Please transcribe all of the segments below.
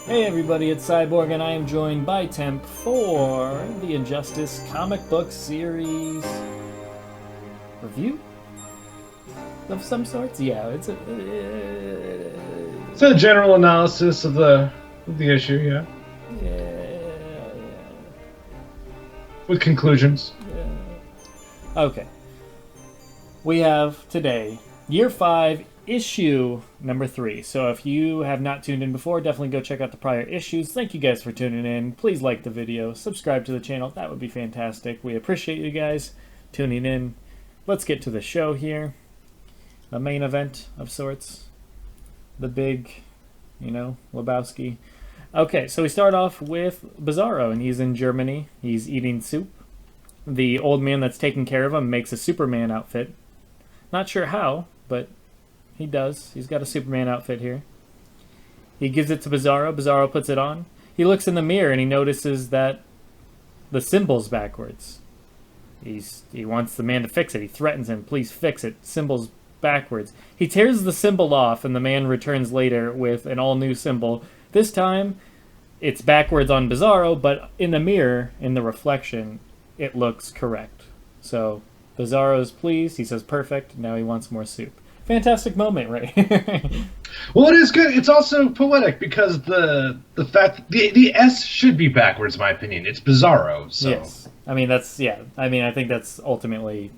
Hey everybody, it's Cyborg, and I am joined by Temp for the Injustice comic book series review of some sorts. Yeah, It's a general analysis of the issue, yeah, yeah, with conclusions. yeah. Okay, we have today Year 5, issue number 3. So if you have not tuned in before, definitely go check out the prior issues. Thank you guys for tuning in. Please like the video, subscribe to the channel. That would be fantastic. We appreciate you guys tuning in. Let's get to the show here. A main event of sorts. The big, Lebowski. Okay, so we start off with Bizarro, and he's in Germany. He's eating soup. The old man that's taking care of him makes a Superman outfit. Not sure how, but he does. He's got a Superman outfit here. He gives it to Bizarro. Bizarro puts it on. He looks in the mirror and he notices that the symbol's backwards. He wants the man to fix it. He threatens him, please fix it. Symbol's backwards. He tears the symbol off and the man returns later with an all-new symbol. This time, it's backwards on Bizarro, but in the mirror, in the reflection, it looks correct. So Bizarro's pleased. He says perfect. Now he wants more soup. Fantastic moment right here. Well, it is good. It's also poetic because the fact the S should be backwards, in my opinion. It's Bizarro. So. Yes. I mean, I think that's ultimately...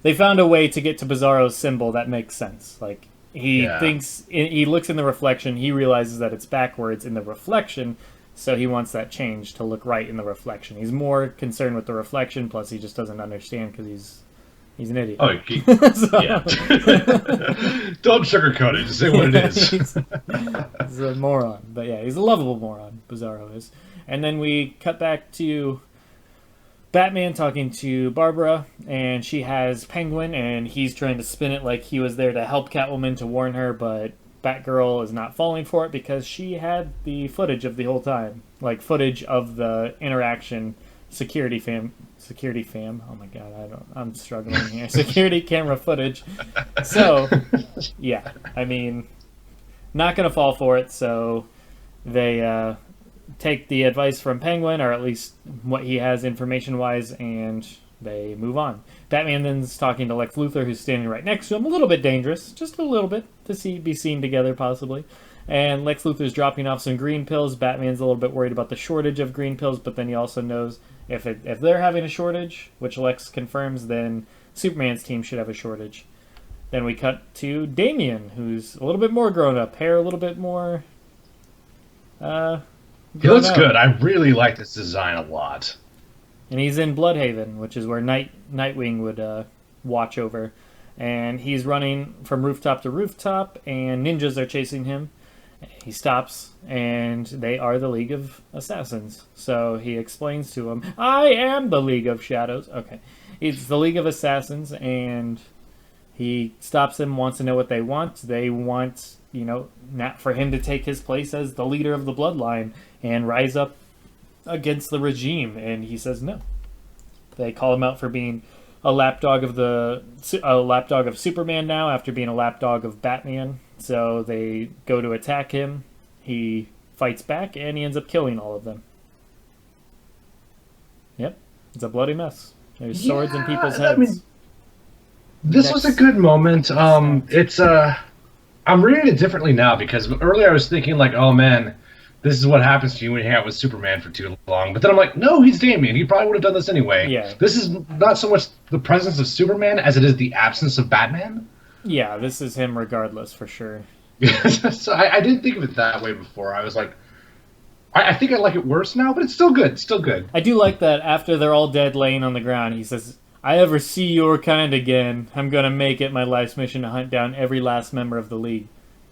They found a way to get to Bizarro's symbol that makes sense. Like, he looks in the reflection, he realizes that it's backwards in the reflection, so he wants that change to look right in the reflection. He's more concerned with the reflection, plus he just doesn't understand because he's an idiot. Oh, yeah. Don't sugarcoat it. Just say what it is. He's a moron. But yeah, he's a lovable moron, Bizarro is. And then we cut back to Batman talking to Barbara, and she has Penguin, and he's trying to spin it like he was there to help Catwoman to warn her, but Batgirl is not falling for it because she had the footage of the whole time. Like, footage of the interaction. Security fam. Oh my god, I'm struggling here. Security camera footage. So, yeah, I mean, not gonna fall for it. So they take the advice from Penguin, or at least what he has information-wise, and they move on. Batman then's talking to Lex Luthor, who's standing right next to him. A little bit dangerous, just a little bit, to be seen together, possibly. And Lex Luthor's dropping off some green pills. Batman's a little bit worried about the shortage of green pills, but then he also knows if they're having a shortage, which Lex confirms, then Superman's team should have a shortage. Then we cut to Damian, who's a little bit more grown up. Hair a little bit more... He looks good. I really like this design a lot. And he's in Bloodhaven, which is where Nightwing would watch over. And he's running from rooftop to rooftop, and ninjas are chasing him. He stops, and they are the League of Assassins. So he explains to him, I am the League of Shadows. Okay. It's the League of Assassins, and he stops them, wants to know what they want. They want, not for him to take his place as the leader of the bloodline and rise up against the regime. And he says no. They call him out for being a lapdog of Superman now, after being a lapdog of Batman. So they go to attack him. He fights back, and he ends up killing all of them. Yep, it's a bloody mess. There's swords in people's heads. I mean, this was a good moment. I'm reading it differently now because earlier I was thinking like, oh man, this is what happens to you when you hang out with Superman for too long. But then I'm like, no, he's Damian. He probably would have done this anyway. Yeah. This is not so much the presence of Superman as it is the absence of Batman. Yeah, this is him regardless, for sure. So I didn't think of it that way before. I was like, I think I like it worse now, but it's still good. It's still good. I do like that after they're all dead laying on the ground, he says, I ever see your kind again, I'm going to make it my life's mission to hunt down every last member of the League.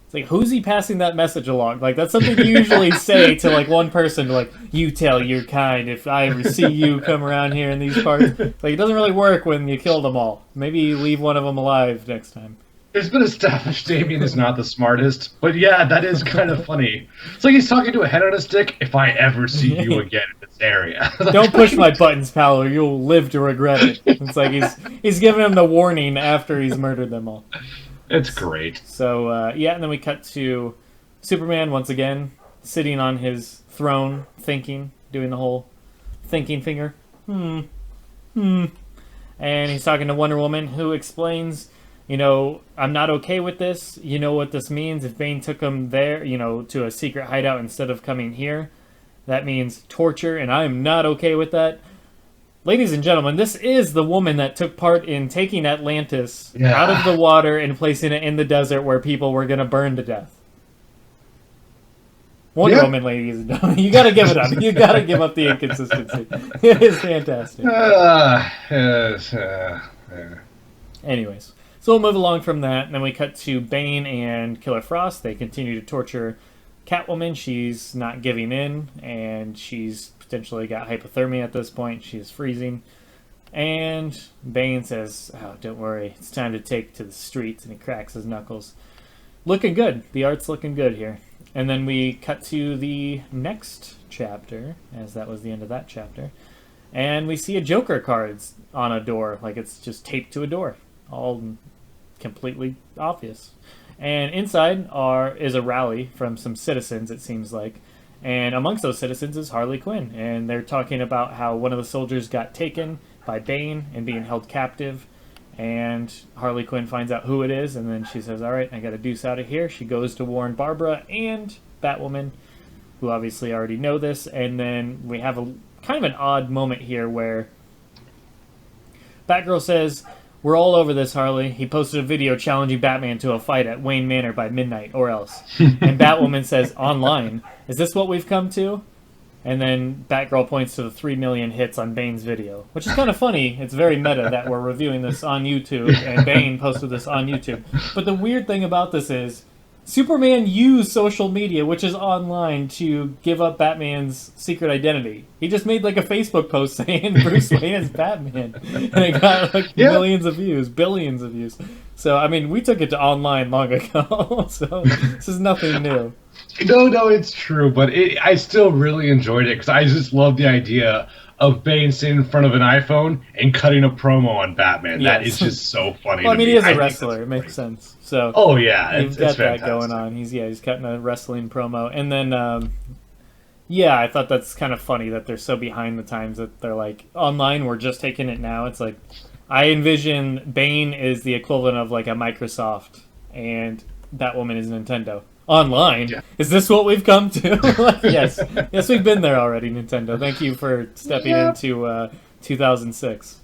It's like, who's he passing that message along? Like, that's something you usually say to, like, one person, like, you tell your kind if I ever see you come around here in these parts. Like, it doesn't really work when you kill them all. Maybe you leave one of them alive next time. It's been established Damian is not the smartest, but yeah, that is kind of funny. It's like he's talking to a head on a stick, if I ever see you again in this area. Don't push my buttons, pal, or you'll live to regret it. It's like he's giving him the warning after he's murdered them all. It's great. So, yeah, and then we cut to Superman once again. sitting on his throne, thinking, doing the whole thinking finger. And he's talking to Wonder Woman, who explains, I'm not okay with this. You know what this means? If Bane took him there, to a secret hideout instead of coming here, that means torture, and I am not okay with that. Ladies and gentlemen, this is the woman that took part in taking Atlantis out of the water and placing it in the desert where people were going to burn to death. Wonder Woman, ladies and gentlemen. You got to give it up. You got to give up the inconsistency. It is fantastic. Anyways, so we'll move along from that, and then we cut to Bane and Killer Frost. They continue to torture Catwoman. She's not giving in, and she's potentially got hypothermia at this point. She's freezing. And Bane says, oh, don't worry, it's time to take to the streets, and he cracks his knuckles. Looking good. The art's looking good here. And then we cut to the next chapter, as that was the end of that chapter. And we see a Joker cards on a door, like it's just taped to a door. All completely obvious. And inside is a rally from some citizens, it seems like. And amongst those citizens is Harley Quinn. And they're talking about how one of the soldiers got taken by Bane and being held captive. And Harley Quinn finds out who it is, and then she says, all right, I got to deuce out of here. She goes to warn Barbara and Batwoman, who obviously already know this. And then we have a kind of an odd moment here where Batgirl says, we're all over this, Harley. He posted a video challenging Batman to a fight at Wayne Manor by midnight, or else. And Batwoman says, online, is this what we've come to? And then Batgirl points to the 3 million hits on Bane's video, which is kind of funny. It's very meta that we're reviewing this on YouTube, and Bane posted this on YouTube. But the weird thing about this is Superman used social media, which is online, to give up Batman's secret identity. He just made like a Facebook post saying Bruce Wayne is Batman, and it got like millions of views, billions of views. So, I mean, we took it to online long ago, so this is nothing new. No, it's true, but I still really enjoyed it because I just love the idea of Bane sitting in front of an iPhone and cutting a promo on Batman. Yes. That is just so funny. Well, I mean, he is a wrestler; it makes sense. So, you've got that going on. He's cutting a wrestling promo, and then I thought that's kind of funny that they're so behind the times that they're like online. We're just taking it now. It's like I envision Bane is the equivalent of like a Microsoft, and Batwoman is Nintendo. Online? Yeah. Is this what we've come to? Yes, we've been there already, Nintendo. Thank you for stepping into 2006.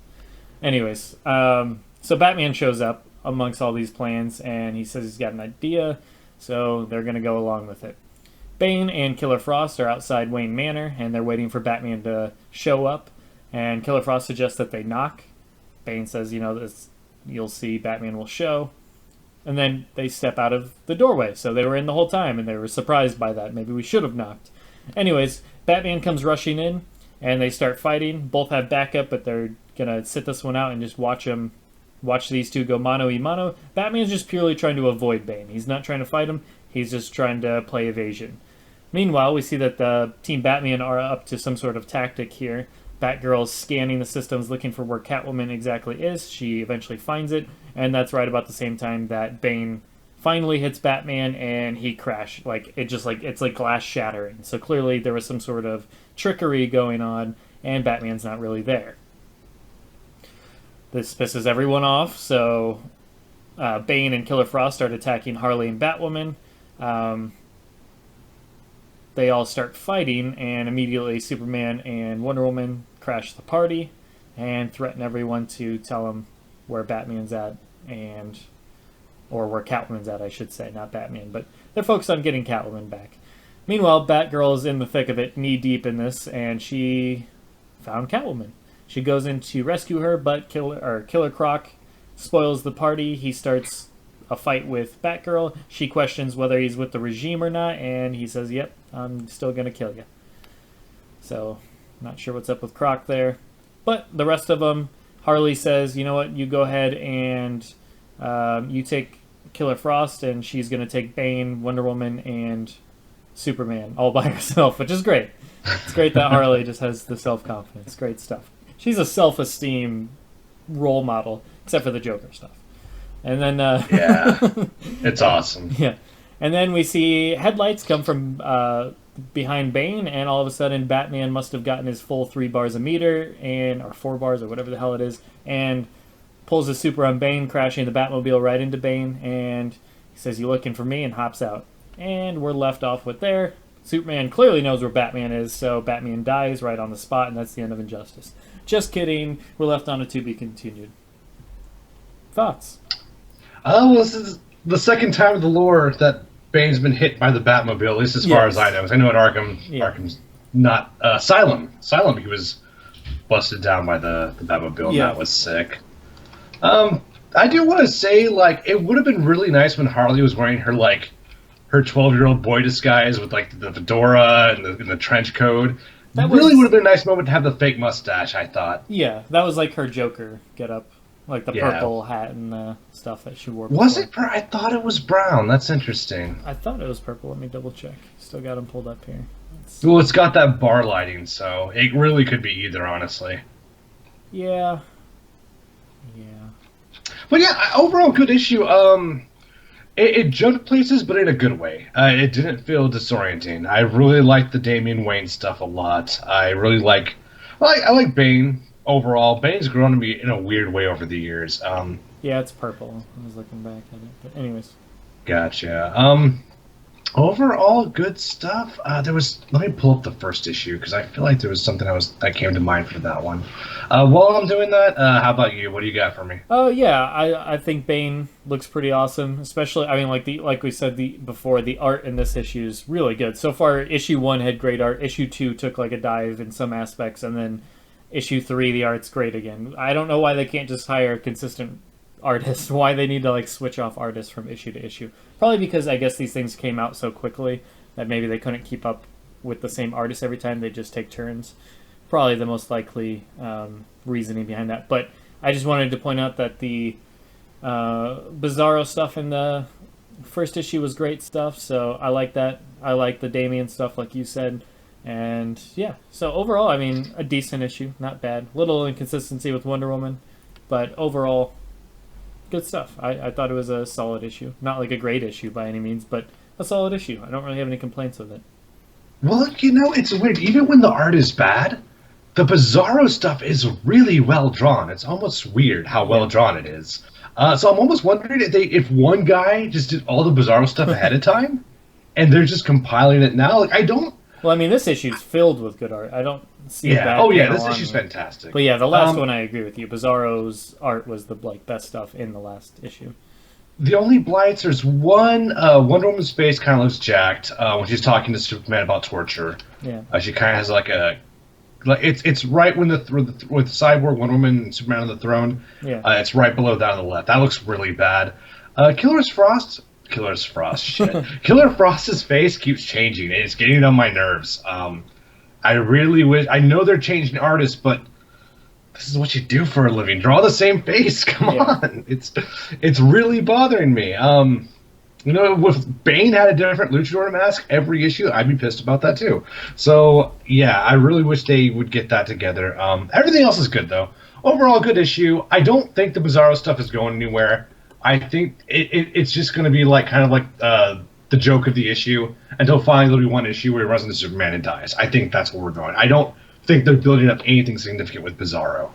Anyways, so Batman shows up amongst all these plans, and he says he's got an idea, so they're going to go along with it. Bane and Killer Frost are outside Wayne Manor, and they're waiting for Batman to show up, and Killer Frost suggests that they knock. Bane says, you'll see Batman will show. And then they step out of the doorway. So they were in the whole time, and they were surprised by that. Maybe we should have knocked. Anyways, Batman comes rushing in, and they start fighting. Both have backup, but they're going to sit this one out and just watch these two go mano-y-mano. Batman's just purely trying to avoid Bane. He's not trying to fight him. He's just trying to play evasion. Meanwhile, we see that the Team Batman are up to some sort of tactic here. Batgirl's scanning the systems, looking for where Catwoman exactly is. She eventually finds it, and that's right about the same time that Bane finally hits Batman, and he crashes. It's like glass shattering. So clearly there was some sort of trickery going on, and Batman's not really there. This pisses everyone off, so Bane and Killer Frost start attacking Harley and Batwoman. They all start fighting, and immediately Superman and Wonder Woman crash the party and threaten everyone to tell them where Batman's at, or where Catwoman's at, I should say, not Batman, but they're focused on getting Catwoman back. Meanwhile, Batgirl is in the thick of it, knee-deep in this, and she found Catwoman. She goes in to rescue her, but Killer Croc spoils the party. He starts a fight with Batgirl. She questions whether he's with the regime or not, and he says, yep, I'm still going to kill you. So, not sure what's up with Croc there. But the rest of them, Harley says, you know what, you go ahead and you take Killer Frost, and she's going to take Bane, Wonder Woman, and Superman all by herself, which is great. It's great that Harley just has the self-confidence. Great stuff. She's a self-esteem role model, except for the Joker stuff. And then yeah, it's awesome. Yeah, and then we see headlights come from behind Bane, and all of a sudden Batman must have gotten his full 3 bars a meter, and or 4 bars or whatever the hell it is, and pulls a super on Bane, crashing the Batmobile right into Bane, and he says, "You looking for me?" and hops out. And we're left off with there. Superman clearly knows where Batman is, so Batman dies right on the spot, and that's the end of Injustice. Just kidding. We're left on a to be continued. Thoughts? Oh, well, this is the second time in the lore that Bane's been hit by the Batmobile, at least as far as I know. I know in Arkham's not Asylum. Asylum, he was busted down by the Batmobile, and that was sick. I do want to say, like, it would have been really nice when Harley was wearing her 12-year-old boy disguise with like the fedora and the trench coat. That really would have been a nice moment to have the fake mustache, I thought. Yeah, that was like her Joker get up. Like the purple hat and stuff that she wore before. Was it? I thought it was brown. That's interesting. I thought it was purple. Let me double check. Still got them pulled up here. Well, it's got that bar lighting, so it really could be either, honestly. Yeah. But yeah, overall good issue. It jumped places, but in a good way. It didn't feel disorienting. I really like the Damian Wayne stuff a lot. I really like... I like Bane overall. Bane's grown on me in a weird way over the years. Yeah, it's purple. I was looking back at it. But anyways. Gotcha. Overall, good stuff. Let me pull up the first issue, because I feel like there was something that came to mind for that one. While I'm doing that, how about you? What do you got for me? Oh yeah, I think Bane looks pretty awesome. Especially, I mean, like we said before, the art in this issue is really good. So far, issue 1 had great art. Issue 2 took like a dive in some aspects, and then issue 3, the art's great again. I don't know why they can't just hire a consistent artist. Why they need to like switch off artists from issue to issue. Probably because I guess these things came out so quickly that maybe they couldn't keep up with the same artist every time. They just take turns. Probably the most likely reasoning behind that. But I just wanted to point out that the Bizarro stuff in the first issue was great stuff. So I like that. I like the Damian stuff, like you said. And yeah, so overall, I mean, a decent issue. Not bad. Little inconsistency with Wonder Woman. But overall, good stuff. I thought it was a solid issue. Not like a great issue by any means, but a solid issue. I don't really have any complaints with it. Well, it's weird. Even when the art is bad, the Bizarro stuff is really well drawn. It's almost weird how well drawn it is. So I'm almost wondering if one guy just did all the Bizarro stuff ahead of time, and they're just compiling it now. Like, I don't... Well, I mean, this issue's filled with good art. I don't see that. Oh, yeah, this issue's fantastic. But yeah, the last one, I agree with you. Bizarro's art was the best stuff in the last issue. The only blights, there's one, Wonder Woman's face kind of looks jacked when she's talking to Superman about torture. Yeah. She kind of has like a... It's right when with Cyborg, Wonder Woman, and Superman on the throne. Yeah. It's right below that on the left. That looks really bad. Killer Frost's face keeps changing, and it's getting on my nerves. I really wish... I know they're changing artists, but this is what you do for a living. Draw the same face. Come on. It's really bothering me. If Bane had a different luchador mask every issue, I'd be pissed about that too. So, yeah, I really wish they would get that together. Everything else is good, though. Overall, good issue. I don't think the Bizarro stuff is going anywhere. I think it's just going to be the joke of the issue until finally there'll be one issue where he runs into Superman and dies. I think that's where we're going. I don't think they're building up anything significant with Bizarro.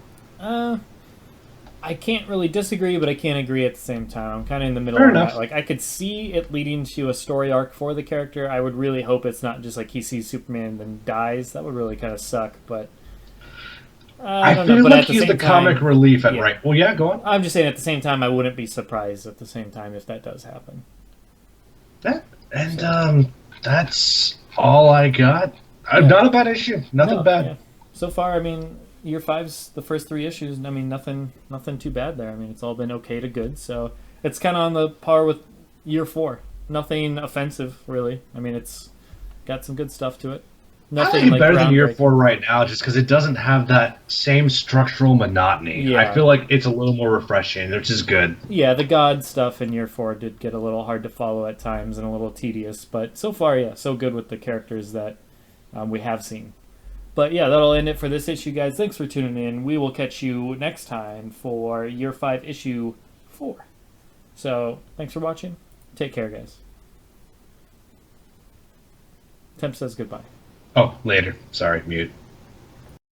I can't really disagree, but I can't agree at the same time. I'm kind of in the middle of that. Like, I could see it leading to a story arc for the character. I would really hope it's not just like he sees Superman and then dies. That would really kind of suck, but... I don't know, but like he's the comic relief at right. Well, yeah, go on. I'm just saying at the same time, I wouldn't be surprised at the same time if that does happen. That's all I got. Not a bad issue. Nothing bad. Yeah. So far, I mean, year 5's the first 3 issues. I mean, nothing too bad there. I mean, it's all been okay to good. So it's kind of on the par with year 4. Nothing offensive, really. I mean, it's got some good stuff to it. Nothing I like better than year 4 right now, just because it doesn't have that same structural monotony. Yeah. I feel like it's a little more refreshing, which is good. Yeah, the God stuff in year 4 did get a little hard to follow at times and a little tedious, but so far, yeah, so good with the characters that we have seen. But yeah, that'll end it for this issue, guys. Thanks for tuning in. We will catch you next time for year 5, issue 4. So, thanks for watching. Take care, guys. Temp says goodbye. Oh, later. Sorry, mute.